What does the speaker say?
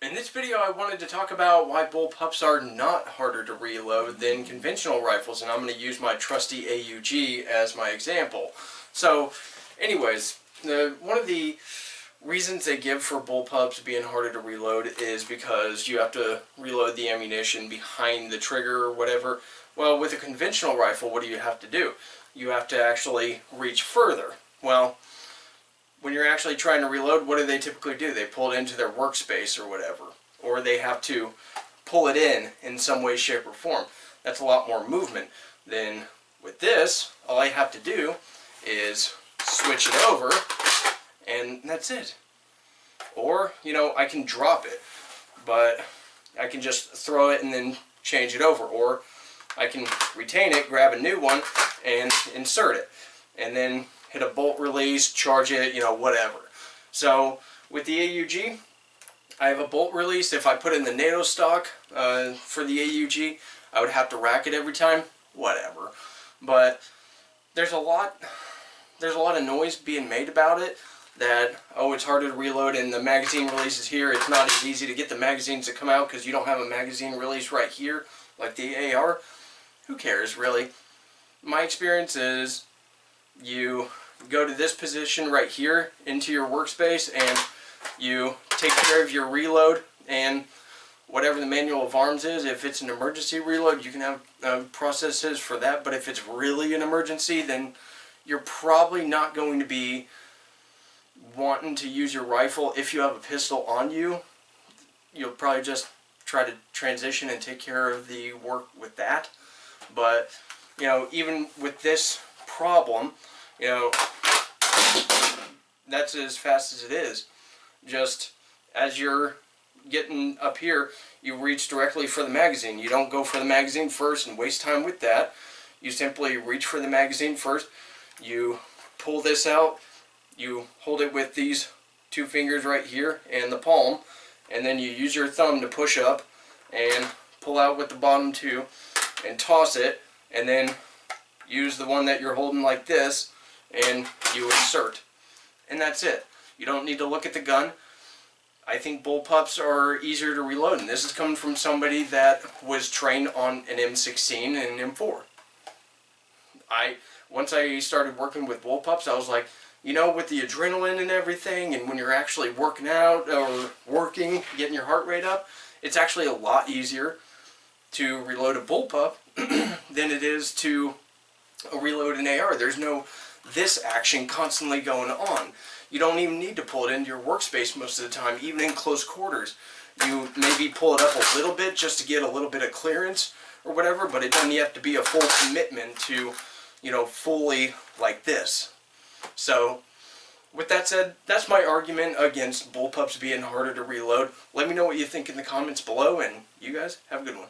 In this video I wanted to talk about why bullpups are not harder to reload than conventional rifles, and I'm going to use my trusty AUG as my example. So anyways, one of the reasons they give for bullpups being harder to reload is because you have to reload the ammunition behind the trigger or whatever. Well, with a conventional rifle, what do you have to do? You have to actually reach further. Well, when you're actually trying to reload, what do they typically do? They pull it into their workspace or whatever. Or they have to pull it in some way, shape, or form. That's a lot more movement than with this. All I have to do is switch it over, and that's it. Or, you know, I can drop it, but I can just throw it and then change it over. Or I can retain it, grab a new one, and insert it. And then hit a bolt release, charge it, you know, whatever. So with the AUG, I have a bolt release. If I put in the NATO stock for the AUG, I would have to rack it every time, whatever. But there's a lot of noise being made about it that, oh, it's harder to reload and the magazine release is here. It's not as easy to get the magazines to come out because you don't have a magazine release right here like the AR. Who cares, really? My experience is you go to this position right here into your workspace and you take care of your reload, and whatever the manual of arms is, if it's an emergency reload, you can have processes for that. But if it's really an emergency, then you're probably not going to be wanting to use your rifle. If you have a pistol on you, you'll probably just try to transition and take care of the work with that. But, you know, even with this problem, you know, that's as fast as it is. Just as you're getting up here, you reach directly for the magazine. You don't go for the magazine first and waste time with that. You simply reach for the magazine first. You pull this out. You hold it with these two fingers right here and the palm, and then you use your thumb to push up and pull out with the bottom two and toss it, and then use the one that you're holding like this and you insert. And that's it. You don't need to look at the gun. I think bullpups are easier to reload, and this is coming from somebody that was trained on an M16 and an M4. Once I started working with bullpups, I was like, you know, with the adrenaline and everything, and when you're actually working out or working, getting your heart rate up, it's actually a lot easier to reload a bullpup than it is to reload an AR. There's no this action constantly going on. You don't even need to pull it into your workspace most of the time, even in close quarters. You maybe pull it up a little bit just to get a little bit of clearance or whatever, but it doesn't have to be a full commitment to, you know, fully like this. So with that said, that's my argument against bullpups being harder to reload. Let me know what you think in the comments below, and you guys have a good one.